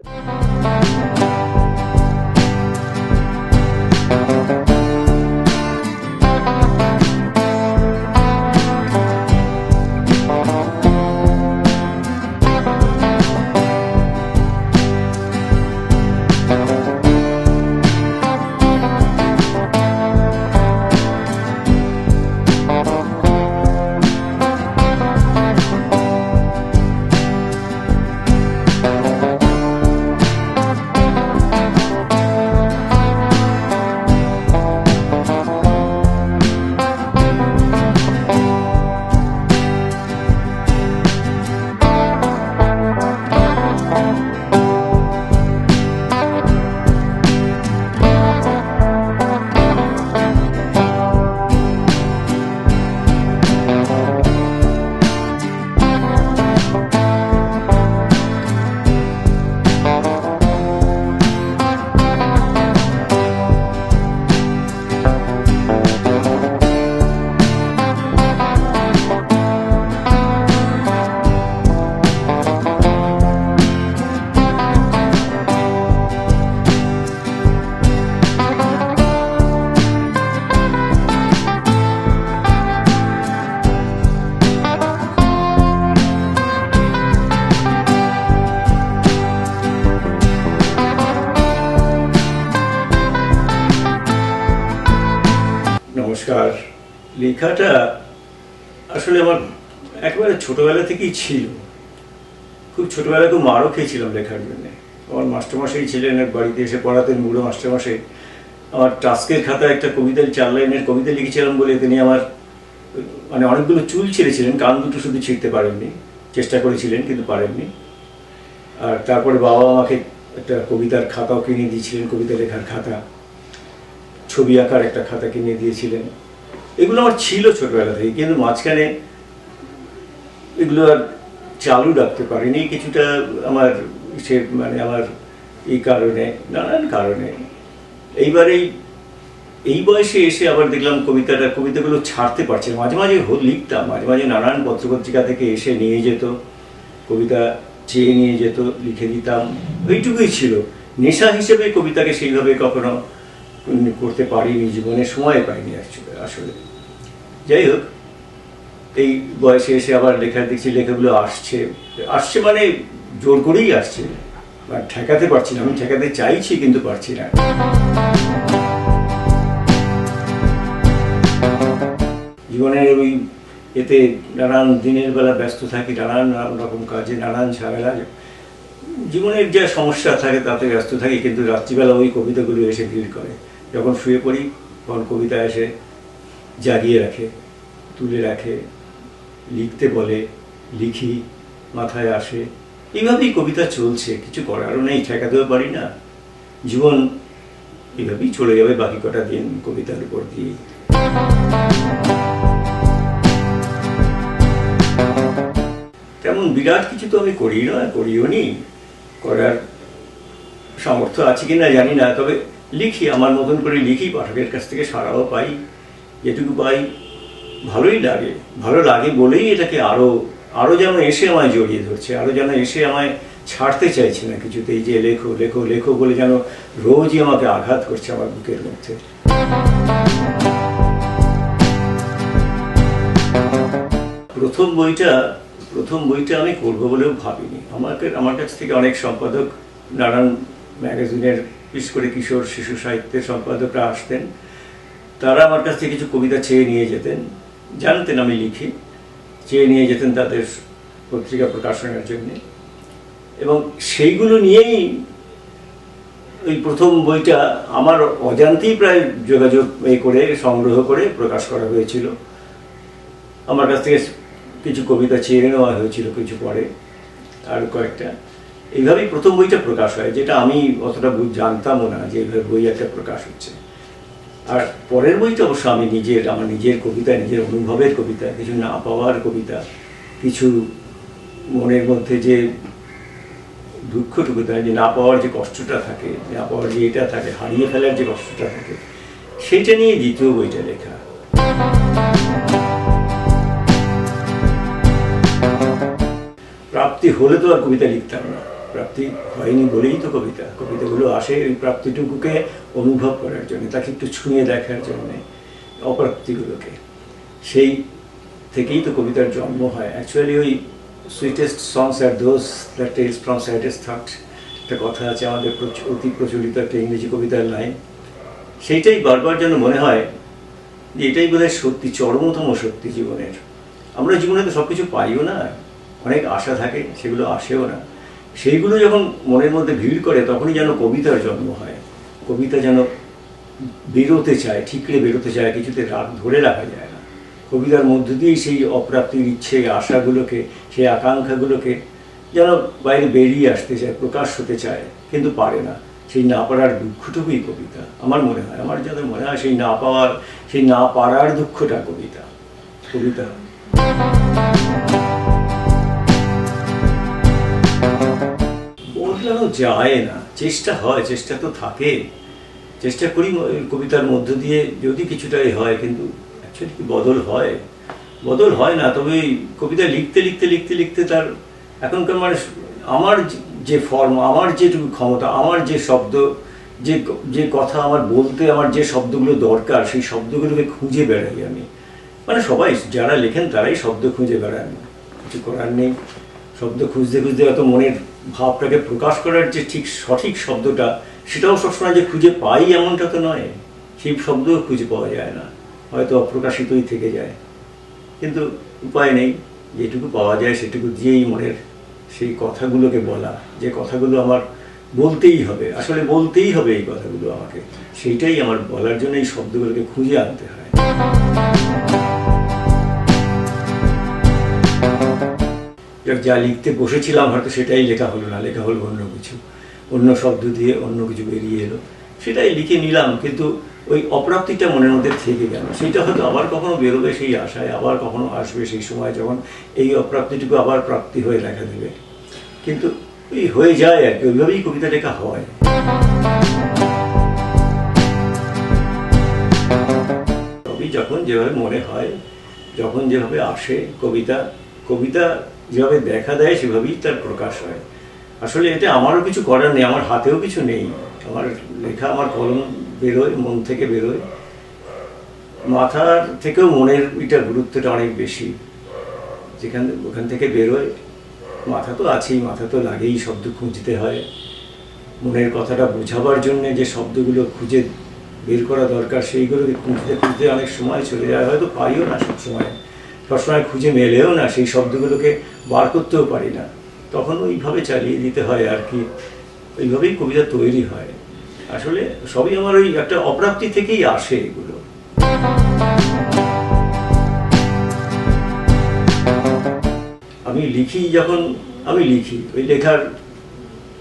নমস্কার। লেখাটা আসলে আমার একেবারে ছোটবেলা থেকেই ছিল। খুব ছোটবেলায় খুব মারও খেয়েছিলাম লেখার জন্য। আমার মাস্টারমশাই ছিলেন, এক বাড়িতে এসে পড়াতেন, বুড়ো মাস্টারমশাই। আমার টাস্কের খাতায় একটা কবিতা, 4 লাইনের কবিতা লিখেছিলাম বলে তিনি আমার মানে অনেকগুলো চুল ছিঁড়েছিলেন, কান দুটো শুধু ছিঁড়তে পারেননি, চেষ্টা করেছিলেন কিন্তু পারেননি। আর তারপরে বাবা আমাকে একটা কবিতার খাতাও কিনে দিয়েছিলেন, কবিতা লেখার খাতা, ছবি আঁকার একটা খাতা কিনে দিয়েছিলেন। এগুলো আমার ছিল ছোটবেলা থেকে, কিন্তু মাঝখানে এগুলো আর চালু রাখতে পারিনি কিছুটা আমার মানে আমার এই কারণে, নানান কারণে। এইবারেই এই বয়সে এসে আবার দেখলাম কবিতাগুলো ছাড়তে পারছি না। মাঝে মাঝে লিখতাম, মাঝে মাঝে নানান পত্রপত্রিকা থেকে এসে নিয়ে যেত, কবিতা চেয়ে নিয়ে যেত, লিখে দিতাম। ওইটুকুই ছিল। নেশা হিসেবে কবিতাকে সেইভাবে কখনো করতে পারিনি, জীবনে সময় পাইনি আসলে। যাই হোক, এই বয়সে এসে আবার দেখছি লেখাগুলো আসছে মানে জোর করেই আসছে, ঠেকাতে পারছি না। আমি ঠেকাতে চাইছি কিন্তু পারছি না। জীবনের ওই এতে নানান দিনের বেলা ব্যস্ত থাকি, নানান রকম কাজে, নানান ঝামেলা, জীবনের যা সমস্যা থাকে তাতে ব্যস্ত থাকি, কিন্তু রাত্রিবেলা ওই কবিতাগুলো এসে ভিড় করে। যখন শুয়ে পড়ি তখন কবিতা এসে জাগিয়ে রাখে, তুলে রাখে, লিখতে বলে, লিখি, মাথায় আসে। এইভাবেই কবিতা চলছে, কিছু করারও নেই, ঠেকাতেও পারি না। জীবন এভাবেই চলে যাবে বাকি কটা দিন কবিতার উপর দিয়ে। তেমন বিরাট কিছু তো আমি করিও নি, করার সামর্থ্য আছে কিনা জানি না। তবে লিখি, আমার মতন করে লিখি, পাঠকের কাছ থেকে সাড়াও পাই। যেটুকু পাই ভালোই লাগে। ভালো লাগে বলেই এটাকে আরো যেন এসে আমায় জড়িয়ে ধরছে, আরো যেন এসে আমায় ছাড়তে চাইছে না কিছুতেই, যে লেখো লেখো লেখো বলে যেন রোজই আমাকে আঘাত করছে আমার বুকের মধ্যে। প্রথম বইটা আমি করবো বলেও ভাবিনি। আমার কাছ থেকে অনেক সম্পাদক, নানান ম্যাগাজিনের, বিশেষ করে কিশোর শিশু সাহিত্যের সম্পাদকরা আসতেন। তারা আমার কাছ থেকে কিছু কবিতা চেয়ে নিয়ে যেতেন, জানতেন আমি লিখি, চেয়ে নিয়ে যেতেন তাদের পত্রিকা প্রকাশনের জন্য। এবং সেইগুলো নিয়েই ওই প্রথম বইটা আমার অজান্তেই প্রায় যোগাযোগ করে সংগ্রহ করে প্রকাশ করা হয়েছিল। আমার কাছ থেকে কিছু কবিতা চেয়ে নেওয়া হয়েছিল কিছু পরে, আর কয়েকটা। এইভাবেই প্রথম বইটা প্রকাশ হয়, যেটা আমি অতটা জানতামও না যে এইভাবে বই একটা প্রকাশ হচ্ছে। আর পরের বইটা অবশ্য আমি আমার নিজের কবিতা, নিজের অনুভবের কবিতা, কিছু না পাওয়ার কবিতা, কিছু মনের মধ্যে যে দুঃখটুকু থাকে, যে না পাওয়ার যে কষ্টটা থাকে, না পাওয়ার যে এটা থাকে, হারিয়ে ফেলার যে কষ্টটা থাকে, সেইটা নিয়ে দ্বিতীয় বইটা লেখা। প্রাপ্তি হলে তো আর কবিতা লিখতাম না। প্রাপ্তি হয়নি বলেই তো কবিতাগুলো আসে ওই প্রাপ্তিটুকুকে অনুভব করার জন্য, তাকে একটু ছুঁয়ে দেখার জন্যে অপ্রাপ্তিগুলোকে। সেই থেকেই তো কবিতার জন্ম হয়। অ্যাকচুয়ালি ওই sweetest songs are those that tells from saddest thought, একটা কথা আছে আমাদের অতি প্রচলিত একটা ইংরেজি কবিতার লাইন। সেইটাই বারবার যেন মনে হয় যে এটাই বোধহয় সত্যি, চরমতম সত্যি জীবনের। আমরা জীবনে তো সব কিছু পাইও না, অনেক আশা থাকে, সেগুলো আসেও না। সেইগুলো যখন মনের মধ্যে ভিড় করে তখনই যেন কবিতার জন্ম হয়। কবিতা যেন বেরোতে চায়, ঠিকরে বেরোতে চায়, কিছুতে ধরে রাখা যায় না। কবিতার মধ্য দিয়েই সেই অপ্রাপ্তির ইচ্ছে, আশাগুলোকে, সেই আকাঙ্ক্ষাগুলোকে যেন বাইরে বেরিয়ে আসতে চায়, প্রকাশ হতে চায়, কিন্তু পারে না। সেই না পারার দুঃখটুকুই কবিতা আমার মনে হয়। আমার যাদের মনে হয় সেই না পাওয়ার, সেই না পারার দুঃখটা কবিতা। বদলানো যায় না, চেষ্টা হয়, চেষ্টা তো থাকে, চেষ্টা করি কবিতার মধ্য দিয়ে যদি কিছুটাই হয়, কিন্তু অ্যাকচুয়ালি কি বদল হয় না। তবে কবিতা লিখতে লিখতে লিখতে লিখতে তার এখনকার মানুষ, আমার যে ফর্ম, আমার যেটুকু ক্ষমতা, আমার যে শব্দ, যে কথা আমার বলতে, আমার যে শব্দগুলো দরকার, সেই শব্দগুলোকে খুঁজে বেড়াই আমি। মানে সবাই যারা লেখেন তারাই শব্দ খুঁজে বেড়ান, কিছু করার নেই। শব্দ খুঁজতে খুঁজতে হয়তো মনের ভাবটাকে প্রকাশ করার যে ঠিক সঠিক শব্দটা, সেটাও সবসময় যে খুঁজে পাই এমনটা তো নয়। সেই শব্দও খুঁজে পাওয়া যায় না, হয়তো অপ্রকাশিতই থেকে যায়। কিন্তু উপায় নেই, যেটুকু পাওয়া যায় সেটুকু দিয়েই মনের সেই কথাগুলোকে বলা, যে কথাগুলো আমার বলতেই হবে, আসলে বলতেই হবে এই কথাগুলো আমাকে, সেইটাই আমার বলার জন্য এই শব্দগুলোকে খুঁজে আনতে হয়। যা লিখতে বসেছিলাম হয়তো সেটাই লেখা হলো না, লেখা হলো অন্য কিছু, অন্য শব্দ দিয়ে অন্য কিছু বেরিয়ে এলো, সেটাই লিখে নিলাম। কিন্তু ওই অপ্রাপ্তিটা মনের মধ্যে থেকে গেল, সেইটা হয়তো আবার কখনো বেরোবে সেই আশায়, আবার কখনো আসবে সেই সময় যখন এই অপ্রাপ্তিটুকু আবার প্রাপ্তি হয়ে দেখা দেবে। কিন্তু ওই হয়ে যায় আর কি, ওইভাবেই কবিতা লেখা হয়। তবে যখন যেভাবে মনে হয়, যখন যেভাবে আসে কবিতা যেভাবে দেখা দেয় সেভাবেই তার প্রকাশ হয়। আসলে এটা আমারও কিছু করার নেই, আমার হাতেও কিছু নেই। আমার লেখা, আমার কলম বেরোয়, মন থেকে বেরোয়, মাথার থেকেও মনের এটার গুরুত্বটা অনেক বেশি। ওখান থেকে বেরোয়, মাথা তো আছেই, মাথা তো লাগেই, শব্দ খুঁজতে হয়। মনের কথাটা বোঝাবার জন্য যে শব্দগুলো খুঁজে বের করা দরকার, সেইগুলোকে খুঁজতে খুঁজতে অনেক সময় চলে যায়, হয়তো পারিও না সবসময় খুঁজে মেলেও না, সেই শব্দগুলোকে বার করতেও পারি না। তখন ওইভাবে চালিয়ে দিতে হয় আর কি, ওইভাবেই কবিতা তৈরি হয়। আসলে সবই আমার ওই একটা অপ্রাপ্তি থেকেই আসে এগুলো। আমি লিখি, ওই লেখার,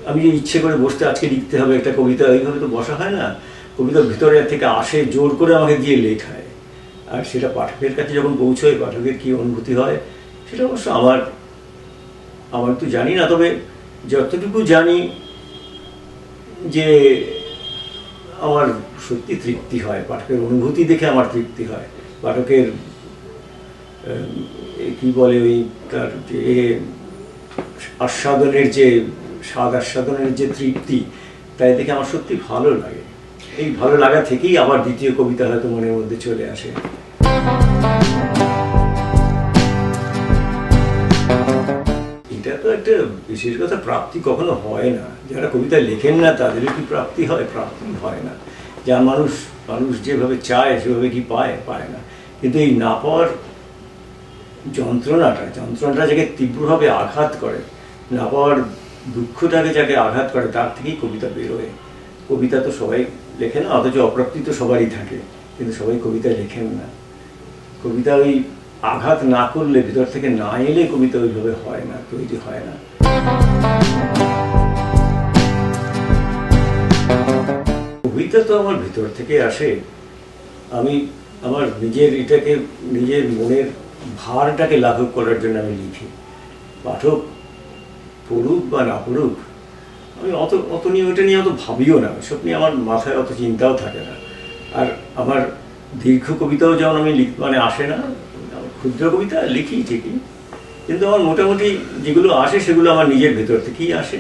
আমি যে ইচ্ছে করে বসতে আজকে লিখতে হবে একটা কবিতা, ওইভাবে তো বসা হয় না। কবিতার ভিতরে থেকে আসে, জোর করে আমাকে দিয়ে লেখায়, আর সেটা পাঠকের কাছে যখন পৌঁছয়, পাঠকের কী অনুভূতি হয় সেটা অবশ্য আমার তো জানি না। তবে যতটুকু জানি যে আমার সত্যি তৃপ্তি হয়, পাঠকের অনুভূতি দেখে আমার তৃপ্তি হয়। পাঠকের কি বলে ওই তার যে আস্বাদনের যে স্বাদ, আস্বাদনের যে তৃপ্তি, তাই দেখে আমার সত্যি ভালো লাগে। এই ভালো লাগা থেকেই আবার দ্বিতীয় কবিতা হয়তো মনের মধ্যে চলে আসে। এটা তো একটা বিশেষ কথা, প্রাপ্তি কখনো হয় না। যারা কবিতা লেখেন না তাদেরও কি প্রাপ্তি হয়? প্রাপ্তি হয় না। যা মানুষ যেভাবে চায় সেভাবে কি পায় না। কিন্তু এই না পাওয়ার যন্ত্রণাটা যাকে তীব্রভাবে আঘাত করে, না পাওয়ার দুঃখটাকে যাকে আঘাত করে, তার থেকেই কবিতা বেরোয়। কবিতা তো সবাই লেখে না, অথচ অপ্রাপ্তি তো সবারই থাকে, কিন্তু সবাই কবিতা লেখেন না। কবিতা ওই আঘাত না করলে, ভিতর থেকে না এলে কবিতা ওইভাবে হয় না, তৈরি হয় না। কবিতা তো আমার ভিতর থেকে আসে। আমি আমার নিজের মনের ভারটাকে লাঘব করার জন্য আমি লিখি। পাঠক পড়ুক বা না পড়ুক, আমি ওটা নিয়ে অত ভাবিও না, ওসব নিয়ে আমার মাথায় অত চিন্তাও থাকে না। আর আমার দীর্ঘ কবিতাও যেমন আমি আসে না, ক্ষুদ্র কবিতা লিখি ঠিকই, কিন্তু আমার মোটামুটি যেগুলো আসে সেগুলো আমার নিজের ভেতর থেকেই আসে।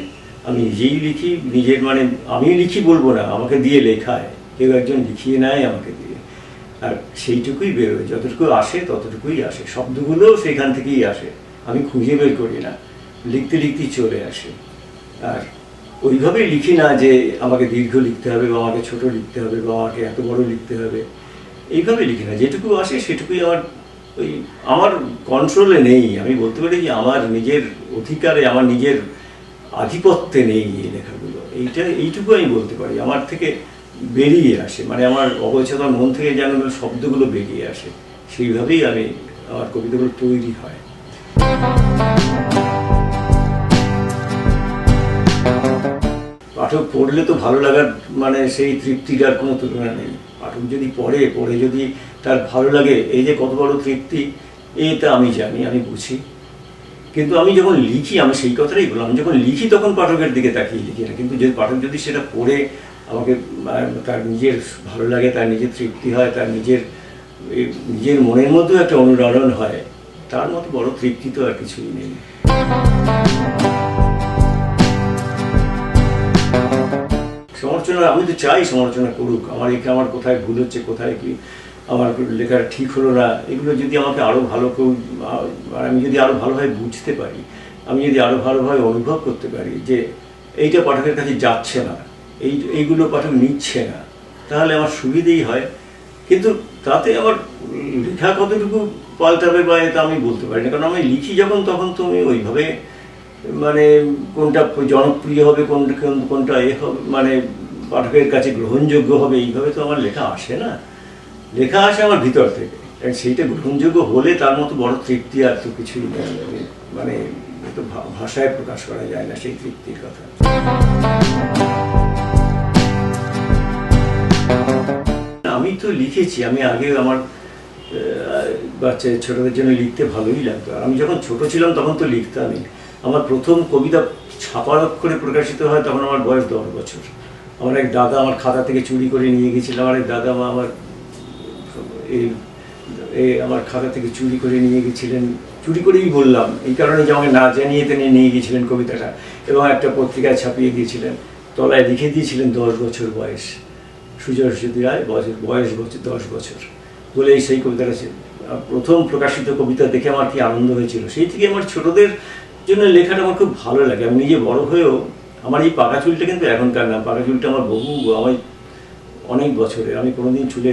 আমি নিজেই লিখি, নিজের মানে আমি লিখি বলবো না, আমাকে দিয়ে লেখায়, কেউ একজন লিখিয়ে নেয় আমাকে দিয়ে, আর সেইটুকুই বেরোয়, যতটুকু আসে ততটুকুই আসে, শব্দগুলোও সেখান থেকেই আসে, আমি খুঁজে বের করি না, লিখতে লিখতেই চলে আসে। আর ওইভাবেই লিখি না যে আমাকে দীর্ঘ লিখতে হবে বা আমাকে ছোট লিখতে হবে বা আমাকে এত বড় লিখতে হবে, এইভাবে লিখি না, যেটুকু আসে সেটুকুই আমার কন্ট্রোলে নেই। আমি বলতে পারি যে আমার নিজের অধিকারে, আমার নিজের আধিপত্যে নেই এই লেখাগুলো, এইটুকু আমি বলতে পারি। আমার থেকে বেরিয়ে আসে, মানে আমার অবচেতন মন থেকে যেন শব্দগুলো বেরিয়ে আসে, সেইভাবেই আমার কবিতাগুলো তৈরি হয়। পাঠক পড়লে তো ভালো লাগার মানে সেই তৃপ্তিটার কোনো তুলনা নেই। পাঠক যদি পড়ে যদি তার ভালো লাগে, এই যে কত বড় তৃপ্তি, এটা আমি জানি, আমি বুঝি। কিন্তু আমি যখন লিখি, আমি সেই কথাটাই বললাম, আমি যখন লিখি তখন পাঠকের দিকে তাকিয়ে লিখি না, কিন্তু যদি পাঠক যদি সেটা পড়ে আমাকে তার নিজের ভালো লাগে, তার নিজের তৃপ্তি হয়, তার নিজের মনের মধ্যেও একটা অনুরণন হয়, তার মতো বড় তৃপ্তি তো আর কিছুই নেই। সমালোচনা, আমি তো চাই সমালোচনা করুক, আমার কোথায় ভুল হচ্ছে, কোথায় কি আমার লেখা ঠিক হলো না, এগুলো যদি আমাকে আরও ভালো আমি যদি আরও ভালোভাবে বুঝতে পারি, আমি যদি আরও ভালোভাবে অনুভব করতে পারি যে এইটা পাঠকের কাছে যাচ্ছে না, এইগুলো পাঠক নিচ্ছে না, তাহলে আমার সুবিধেই হয়। কিন্তু তাতে আমার লেখা কতটুকু পাল্টাবে বা এটা আমি বলতে পারি না, কারণ আমি লিখি যখন, তখন তো আমি ওইভাবে মানে কোনটা জনপ্রিয় হবে, কোনটা হবে, মানে পাঠকের কাছে গ্রহণযোগ্য হবে, এইভাবে তো আমার লেখা আসে না। লেখা আসে আমার ভিতর থেকে, সেইটা গ্রহণযোগ্য হলে তার মতো বড় তৃপ্তি আর তো কিছুই নেই, মানে তো ভাষায় প্রকাশ করা যায় না সেই তৃপ্তির কথা। আমি তো লিখেছি, আমি আগে আমার ছোটদের জন্য লিখতে ভালোই লাগতো, আর আমি যখন ছোট ছিলাম তখন তো লিখতামই। আমার প্রথম কবিতা ছাপার অক্ষরে প্রকাশিত হয় তখন আমার বয়স 10 বছর। আমার এক দাদা আমার খাতা থেকে চুরি করে নিয়ে গেছিল, আমার এক দাদা মা আমার খাতা থেকে চুরি করে নিয়ে গেছিলেন, চুরি করেই বললাম এই কারণে যে আমাকে না জানিয়ে তিনি নিয়ে গিয়েছিলেন কবিতাটা, এবং একটা পত্রিকায় ছাপিয়ে দিয়েছিলেন, তলায় লিখে দিয়েছিলেন 10 বছর বয়স, সুজয় সরস্বতী রায়, বয়স 10 বছর বলে সেই কবিতাটা প্রথম প্রকাশিত কবিতা দেখে আমার কি আনন্দ হয়েছিল। সেই থেকে আমার ছোটদের জন্য লেখাটা আমার খুব ভালো লাগে। আমি নিজে বড় হয়েও আমার এই পাকা চুলটা কিন্তু এখনকার না, পাকা চুলটা আমার আমার অনেক বছরের, আমি কোনোদিন চুলে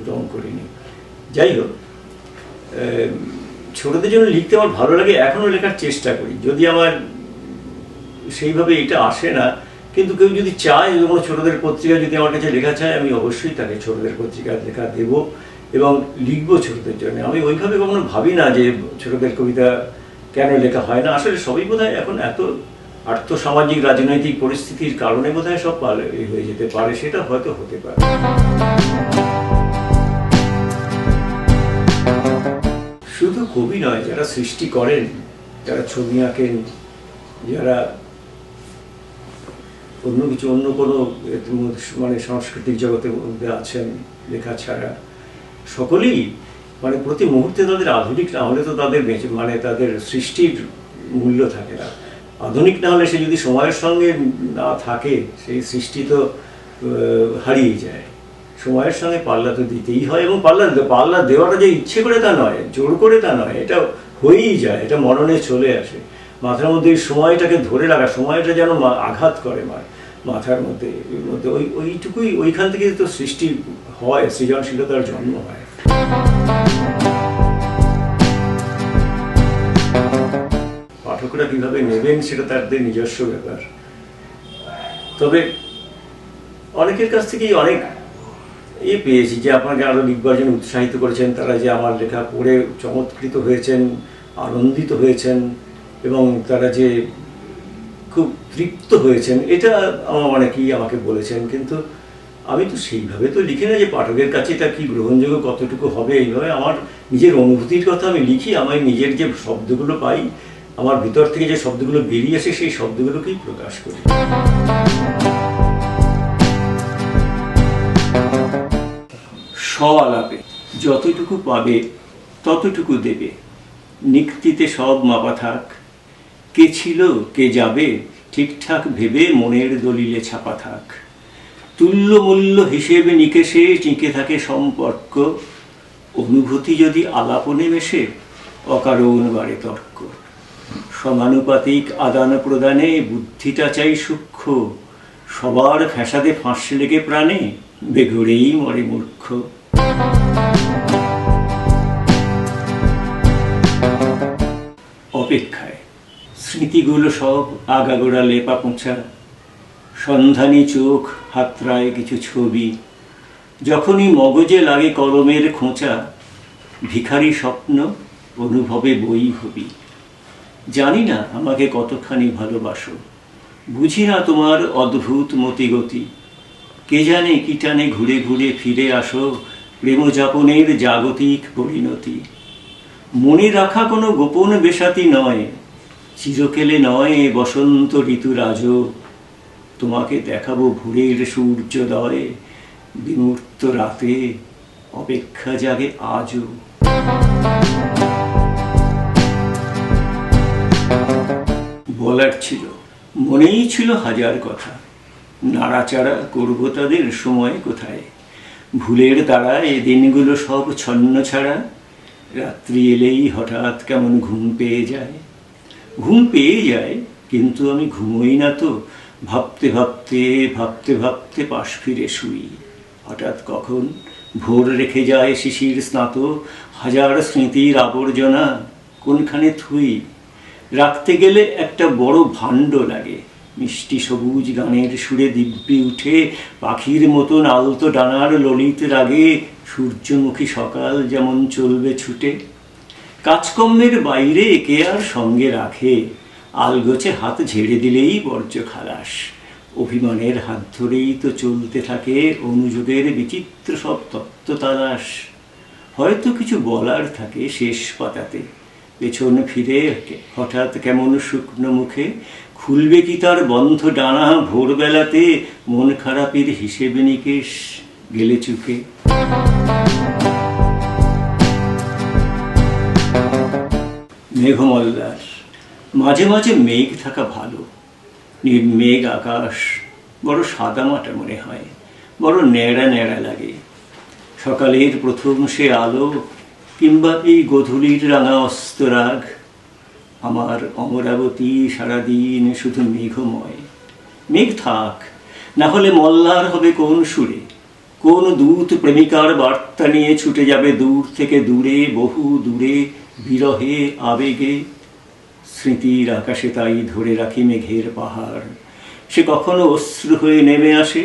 রং করিনি। যাই হোক, ছোটদের জন্য লিখতে আমার ভালো লাগে, এখনও লেখার চেষ্টা করি, যদি আমার সেইভাবে এটা আসে না। কিন্তু কেউ যদি চায়, কোনো ছোটদের পত্রিকা যদি আমার কাছে লেখা চায়, আমি অবশ্যই তাকে ছোটদের পত্রিকার লেখা দেবো এবং লিখবো ছোটদের জন্য। আমি ওইভাবে কখনো ভাবি না যে ছোটদের কবিতা কেন লেখা হয় না। আসলে সবই বোধহয় এখন এত আর্থসামাজিক রাজনৈতিক পরিস্থিতির কারণে বোধহয় সব হয়ে যেতে পারে, সেটা হয়তো হতে পারে। শুধু কবি নয়, যারা সৃষ্টি করেন, যারা ছবি আঁকেন, যারা অন্য কোনো মানে সাংস্কৃতিক জগতের মধ্যে আছেন লেখা ছাড়া, সকলেই মানে প্রতি মুহূর্তে তাদের আধুনিক না হলে তো তাদের মানে তাদের সৃষ্টির মূল্য থাকে না। আধুনিক না হলে সে যদি সময়ের সঙ্গে না থাকে, সেই সৃষ্টি তো হারিয়ে যায়। সময়ের সঙ্গে পাল্লা তো দিতেই হয়, এবং পাল্লা দেওয়াটা যে ইচ্ছে করে তা নয়, জোর করে তা নয়, এটা হয়েই যায়, এটা মননে চলে আসে। মাথার মধ্যে সময়টাকে ধরে রাখা, সময়টা যেন আঘাত করে মাথার মধ্যে, ওইটুকুই, ওইখান থেকে তো সৃষ্টি হয়, সৃজনশীলতার জন্ম হয়। পাঠকরা কিভাবে নেবেন সেটা তাদের নিজস্ব ব্যাপার। তবে অনেকের কাছ থেকেই অনেক পেয়েছি যে আপনাকে আরো লিখবার জন্য উৎসাহিত করেছেন, তারা যে আমার লেখা পড়ে চমৎকৃত হয়েছেন, আনন্দিত হয়েছেন, এবং তারা যে খুব তৃপ্ত হয়েছেন, এটা অনেকেই আমাকে বলেছেন। কিন্তু আমি তো সেইভাবে তো লিখি না যে পাঠকের কাছে এটা কি গ্রহণযোগ্য, কতটুকু হবে, এইভাবে আমার নিজের অনুভূতির কথা আমি লিখি। আমি নিজের যে শব্দগুলো পাই, আমার ভিতর থেকে যে শব্দগুলো বেরিয়ে আসে, সেই শব্দগুলোকেই প্রকাশ করি। আলাপে যতটুকু পাবে ততটুকু দেবে, নিক্তিতে সব মাপা থাক, কে ছিল কে যাবে ঠিকঠাক ভেবে মনের দলিলে ছাপা থাক। তুল্য মূল্য হিসেবে নিকেশে টিকে থাকে সম্পর্ক, অনুভূতি যদি আলাপনে মেশে অকারণ বাড়ে তর্ক। সমানুপাতিক আদান প্রদানে বুদ্ধিটা চাই সূক্ষ্ম, সবার ফ্যাসাদে ফাঁস লেগে প্রাণে বেঘরেই মরে মূর্খ। অপেক্ষায় স্মৃতিগুলো সব আগাগোড়া লেপা পোঁছা, সন্ধানী চোখ হাতড়ায় কিছু ছবি। যখনই মগজে লাগে কলমের খোঁচা, ভিখারি স্বপ্ন অনুভবে বৈভবী। জানি না আমাকে কতখানি ভালোবাসো, বুঝি না তোমার অদ্ভুত মতিগতি। কে জানে কি টানে ঘুরে ঘুরে ফিরে আসো প্রেমযাপনের জাগতিক পরিণতি। মনে রাখা কোনো গোপন বেশাতি নয়, চিরকেলে নয় বসন্ত ঋতুরাজ। তোমাকে দেখাবো ভোরের সূর্যোদয়, বিমূর্ত রাতে অপেক্ষা জাগে আজও। বলার ছিল, মনেই ছিল হাজার কথা, নাড়াচাড়া করবো তাদের সময় কোথায়। ভুলের তাড়ায় দিনগুলো সব ছন্ন ছাড়া, রাত্রি এলেই হঠাৎ কেমন ঘুম পেয়ে যায়। ঘুম পেয়ে যায় কিন্তু আমি ঘুমোই না তো, ভাবতে ভাবতে ভাবতে ভাবতে পাশ ফিরে শুই। হঠাৎ কখন ভোর রেখে যায় শিশির স্নাত, হাজার স্মৃতির আবর্জনা কোনখানে থুই। রাখতে গেলে একটা বড় ভাণ্ড লাগে, মিষ্টি সবুজ গানের সুরে দিব্যি উঠে পাখির মতন আলতো ডানার ললিত রাগে সূর্যমুখী সকাল যেমন চলবে ছুটে। কাজকর্মের বাইরে কে আর সঙ্গে রাখে, আলগোছে হাত ঝেড়ে দিলেই বর্জ্য খালাস। অভিমানের হাত ধরেই তো চলতে থাকে অনুযোগের বিচিত্র সব তত্ত্ব তালাশ। হয়তো কিছু বলার থাকে শেষ পাতাতে, পেছন ফিরে হঠাৎ কেমন শুকনো মুখে খুলবে কি তার বন্ধ ডানা ভোরবেলাতে মন খারাপের হিসেব নিকেশ গেলে চুকে। মেঘমল্লার মাঝে মাঝে মেঘ থাকা ভালো, নির্মেঘ আকাশ বড় সাদামাটা মনে হয়, বড় ন্যাড়া ন্যাড়া লাগে। সকালের প্রথম সে আলো কিংবা এই গধূলির রাঙা অস্তরাগ, আমার অমরাবতী সারাদিন শুধু মেঘময়। মেঘ থাক, না হলে মল্লার হবে কোন সুরে, কোন দূত প্রেমিকার বার্তা নিয়ে ছুটে যাবে দূর থেকে দূরে, বহু দূরে, বিরহে আবেগে। স্মৃতির আকাশে তাই ধরে রাখি মেঘের পাহাড়, সে কখনো অশ্রু হয়ে নেমে আসে,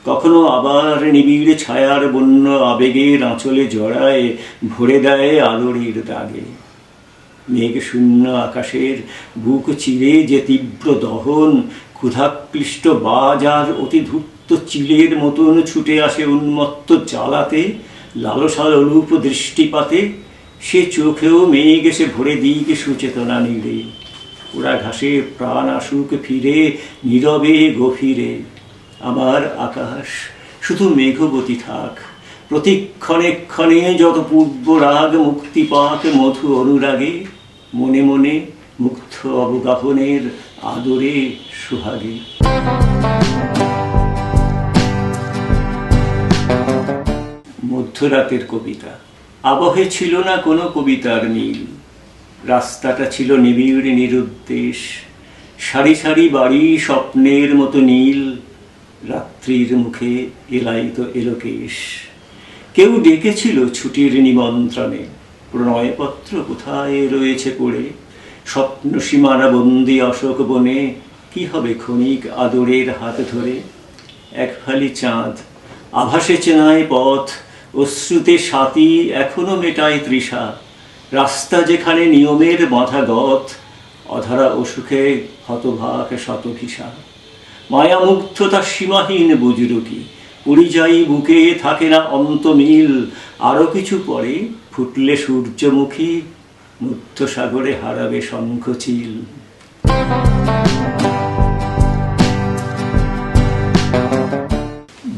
কখনো আবার নিবিড় ছায়ার বন্য আবেগের আঁচলে জড়ায় ভরে দেয় আলোরের দাগে। মেঘ শূন্য আকাশের বুক চিরে যে তীব্র দহন, ক্ষুধাক্লিষ্ট বাজ আর অতি ধূর্ত চিলের মতন ছুটে আসে উন্মত্ত জ্বালাতে, লালসার অলূপ দৃষ্টিপাতে। সে চোখেও মেঘ এসে ভরে দিক সুচেতনা নীড়ে, ওরা ঘাসে প্রাণ আসুক ফিরে নীরবে গভীরে। আমার আকাশ শুধু মেঘবতী থাক, প্রতিক্ষণে ক্ষণে যত পূর্ব রাগ মুক্তি পাক মধু অনুরাগে, মনে মনে মুগ্ধ অবগাহনের আদরে সুহাগে। মধ্যরাতের কবিতা। আবহে ছিল না কোনো কবিতার মিল, রাস্তাটা ছিল নিবিড় নিরুদ্দেশ, সারি সারি বাড়ি স্বপ্নের মতো নীল, রাত্রির মুখে এলাইত এলোকেশ। কেউ ডেকেছিল ছুটির নিমন্ত্রণে, প্রণয়পত্র কোথায় রয়েছে পড়ে। স্বপ্ন সীমানা বন্দি অশোক বনে, কি হবে ক্ষণিক আদরের হাত ধরে। এক ফালি চাঁদ আভাসে চেনায় পথ, অশ্রুতে সাথী এখনো মেটায় তৃষা। রাস্তা যেখানে নিয়মের বাঁধা গথ, অধরা অসুখে হতভাগ শতভিসা। মায়ামুগ্ধতা সীমাহীন বুজরুকি, পরিযায়ী বুকে থাকে না অন্ত মিল। আরো কিছু পরে ফুটলে সূর্যমুখী, মধ্য সাগরে হারাবে শঙ্খচিল।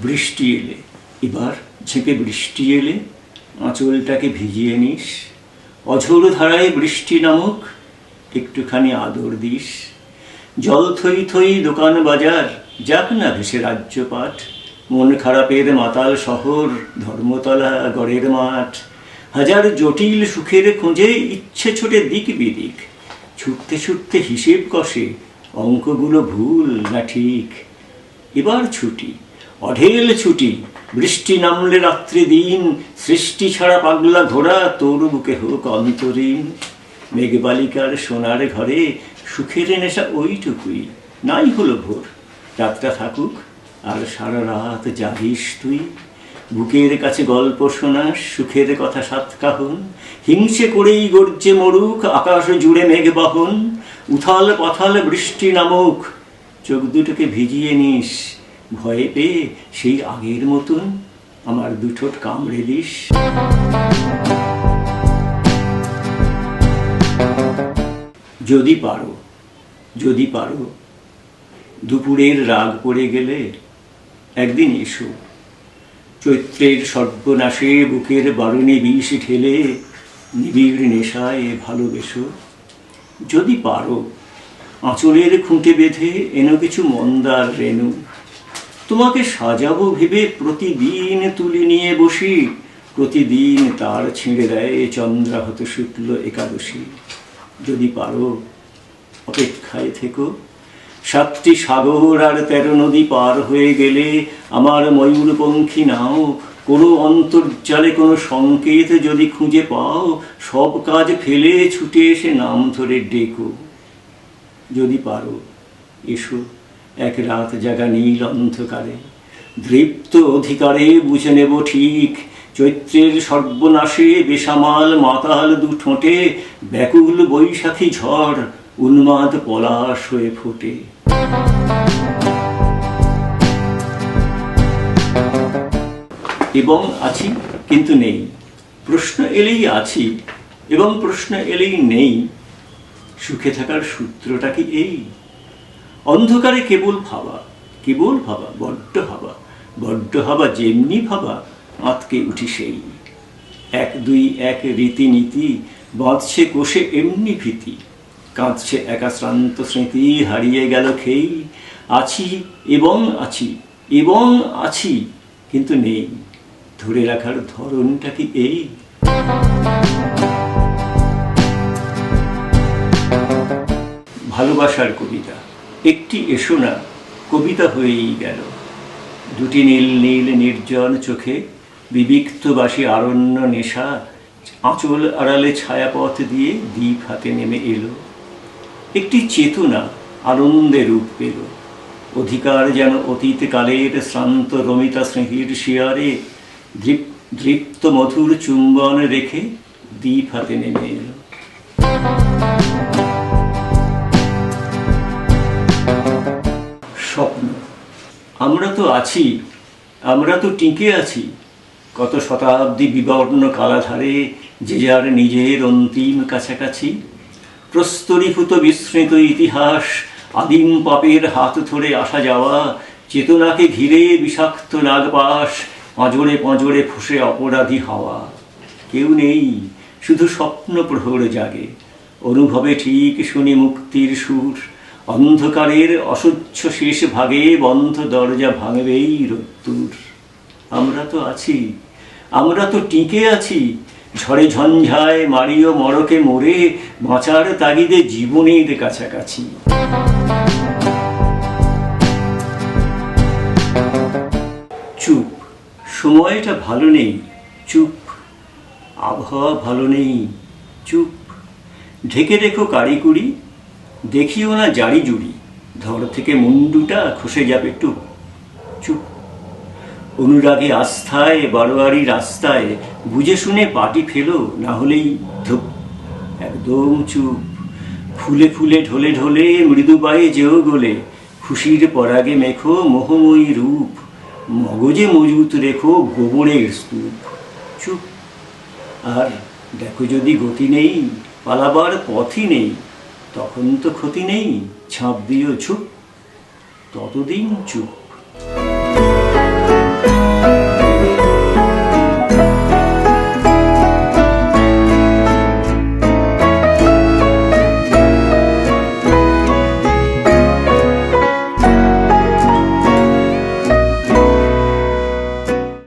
বৃষ্টি এলে, এবার ঝেঁপে বৃষ্টি এলে আঁচলটাকে ভিজিয়ে নিস, অঝোর ধারায় বৃষ্টি নামক একটুখানি আদর দিস। জল থই থই দোকান বাজার, যাক না ভেসে রাজ্যপাট, মন খারাপের মাতাল শহর ধর্মতলা গড়ের মাঠ, হাজার জটিল সুখের খোঁজে ইচ্ছে ছোটে দিক বিদিক, ছুটতে ছুটতে হিসেব কষে অঙ্কগুলো ভুল না ঠিক। এবার ছুটি, অঢেল ছুটি, বৃষ্টি নামলে রাত্রি দিন, সৃষ্টি ছাড়া পাগলা ঘোড়া তোর বুকে হোক অন্তরীণ। মেঘবালিকার সোনার ঘরে সুখের নেশা ওইটুকুই, নাই হলো ভোর, রাতটা থাকুক আর সারা রাত জাগিস তুই। বুকের কাছে গল্প শোনাস, সুখের কথা সাত কাহন, হিংসে করেই গর্জে মরুক আকাশ জুড়ে মেঘ বহন। উথাল পাথাল বৃষ্টি নামুক, চোখ দুটোকে ভিজিয়ে নিস, ভয়ে পেয়ে সেই আগের মতন আমার দুঠোঁট কামড়ে দিস। যদি পারো, যদি পারো, দুপুরের রাগ পড়ে গেলে একদিন এসো, চৈত্রের সর্বনাশে বুকের বারুণে বিষ ঢেলে নিবিড় নেশায় ভালোবেসো। যদি পারো, আঁচলের খুঁটে বেঁধে এনো কিছু মন্দার রেণু, তোমাকে সাজাবো ভেবে প্রতিদিন তুলে নিয়ে বসি, প্রতিদিন তার ছিঁড়ে দেয় চন্দ্রাহত শুক্ল একাদশী। যদি পারো, অপেক্ষায় থেকো, 7টি সাগর আর 13 নদী পার হয়ে গেলে আমার ময়ূরপঙ্খী নাও, কোনো অন্তর্জালে কোনো সংকেত যদি খুঁজে পাও, সব কাজ ফেলে ছুটে এসে নাম ধরে ডেকো। যদি পারো, এসো এক রাত জাগা নীল অন্ধকারে, দৃপ্ত অধিকারে বুঝে নেব ঠিক, চৈত্রের সর্বনাশে বেসামাল মাতাল দু ঠোঁটে ব্যাকুল বৈশাখী ঝড় উন্মাদ পলাশ হয়ে ফোটে। এবং আছি কিন্তু নেই, প্রশ্ন এলেই আছি এবং প্রশ্ন এলেই নেই, সুখে থাকার সূত্রটা কি এই? অন্ধকারে কেবল ভাবা, কেবল ভাবা, বড্ড ভাবা, বড্ড ভাবা, যেমনি ভাবা আঁতকে উঠি সেই। 1 2 1 রীতিনীতি বাঁধছে কোষে এমনি ভীতি, কাঁদছে একা শ্রান্ত স্মৃতি হারিয়ে গেল খেই। আছি এবং আছি এবং আছি কিন্তু নেই, ধরে রাখার ধরনটা কি এই? ভালোবাসার কবিতা একটি এসো না কবিতা হয়েই গেল। 2টি নীল নীল নির্জন চোখে বিবিক্তবাসী আরণ্য নেশা, আঁচল আড়ালে ছায়াপথ দিয়ে দ্বীপ হাতে নেমে এলো। একটি চেতনা আনন্দে রূপ পেল, অধিকার যেন অতীতকালের শ্রান্ত রমিতা স্মৃতির শিয়ারে দৃপ্ত মধুর চুম্বন রেখে দ্বীপ হাতে নেমে এলো। স্বপ্ন, আমরা তো আছি, আমরা তো টিকে আছি, কত শতাব্দী বিবর্ণ কালাধারে যে যার নিজের অন্তিম কাছাকাছি। প্রস্তরীভূত বিস্মৃত ইতিহাস, আদিম পাপের হাত ধরে আসা যাওয়া, চেতনাকে ঘিরে বিষাক্ত নাগপাশ, পাঁজরে পাঁজরে ফুসে অপরাধী হাওয়া। কেউ নেই, শুধু স্বপ্ন প্রহর জাগে, অনুভবে ঠিক শুনি মুক্তির সুর। অন্ধকারের অসহ্য শেষ ভাগে বন্ধ দরজা ভাঙবেই রোদ্দুর। আমরা তো আছি, আমরা তো টিকে আছি, ঝড়ে ঝঞ্ঝায় মারিও মরকে মরে বাঁচার তাগিদে জীবনের কাছাকাছি। চুপ, সময়টা ভালো নেই, চুপ, আবহাওয়া ভালো নেই, চুপ, ঢেকে রেখো কারিকুরি, দেখিও না জারি জুড়ি, ধর থেকে মুন্ডুটা খসে যাবে টুপ, চুপ। অনুরাগে আস্থায় বারোয়ারি রাস্তায় বুঝে শুনে পাটি ফেলো, না হলেই ধূপ, একদম চুপ। ফুলে ফুলে ঢলে ঢলে মৃদু পায়ে যেও গলে, খুশির পরাগে মেখো মোহময়ী রূপ, মগজে মজুত রেখো গোবরের স্তূপ, চুপ। আর দেখো যদি গতি নেই, পালাবার পথই নেই, তখন তো ক্ষতি নেই, ছাপ দিও চুপ, ততদিন চুপ।